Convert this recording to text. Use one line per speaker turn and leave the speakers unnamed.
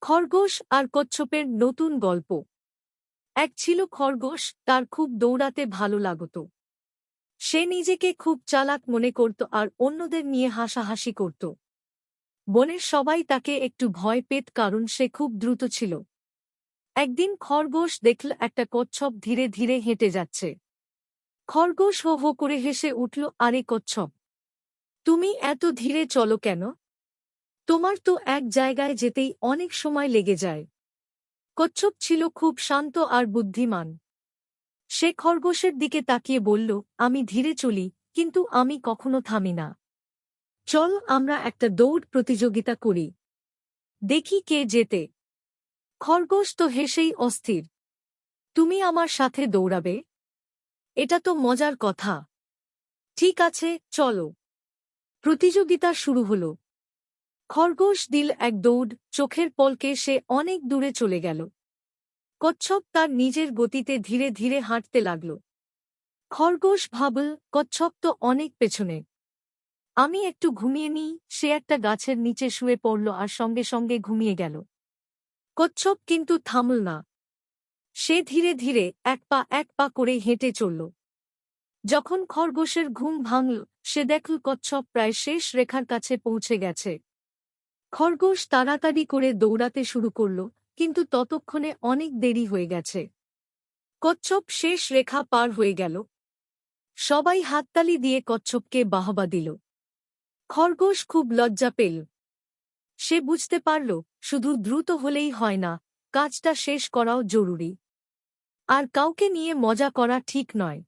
খরগোশ আর কচ্ছপের নতুন গল্প। এক ছিল খরগোশ, তার খুব দৌড়াতে ভালো লাগত। সে নিজেকে খুব চালাক মনে করত আর অন্যদের নিয়ে হাসাহাসি করত। বনের সবাই তাকে একটু ভয় পেত কারণ সে খুব দ্রুত ছিল। একদিন খরগোশ দেখল একটা কচ্ছপ ধীরে ধীরে হেঁটে যাচ্ছে। খরগোশ হো হো করে হেসে উঠল, আরে কচ্ছপ, তুমি এত ধীরে চলো কেন? তোমার তো এক জায়গায় যেতেই অনেক সময় লেগে যায়। কচ্ছপ ছিল খুব শান্ত আর বুদ্ধিমান। সে খরগোশের দিকে তাকিয়ে বলল, আমি ধীরে চলি, কিন্তু আমি কখনো থামি না। চল আমরা একটা দৌড় প্রতিযোগিতা করি, দেখি কে জেতে। খরগোশ তো হেসেই অস্থির। তুমি আমার সাথে দৌড়াবে? এটা তো মজার কথা। ঠিক আছে, চলো। প্রতিযোগিতা শুরু হল। খরগোশ দিল এক দৌড়, চোখের পলকে সে অনেক দূরে চলে গেল। কচ্ছপ তার নিজের গতিতে ধীরে ধীরে হাঁটতে লাগল। খরগোশ ভাবল, কচ্ছপ তো অনেক পেছনে। আমি একটু ঘুমিয়ে নিই। সে একটা গাছের নিচে শুয়ে পড়ল আর সঙ্গে সঙ্গে ঘুমিয়ে গেল। কচ্ছপ কিন্তু থামল না। সে ধীরে ধীরে এক পা করে হেঁটে চলল। যখন খরগোশের ঘুম ভাঙল, সে দেখল কচ্ছপ প্রায় শেষ রেখার কাছে পৌঁছে গেছে। খরগোশ তাড়াতাড়ি করে দৌড়াতে শুরু করল, কিন্তু ততক্ষণে অনেক দেরি হয়ে গেছে। কচ্ছপ শেষ রেখা পার হয়ে গেল। সবাই হাততালি দিয়ে কচ্ছপকে বাহবা দিল। খরগোশ খুব লজ্জা পেল। সে বুঝতে পারল, শুধু দ্রুত হলেই হয় না, কাজটা শেষ করাও জরুরি। আর কাউকে নিয়ে মজা করা ঠিক নয়।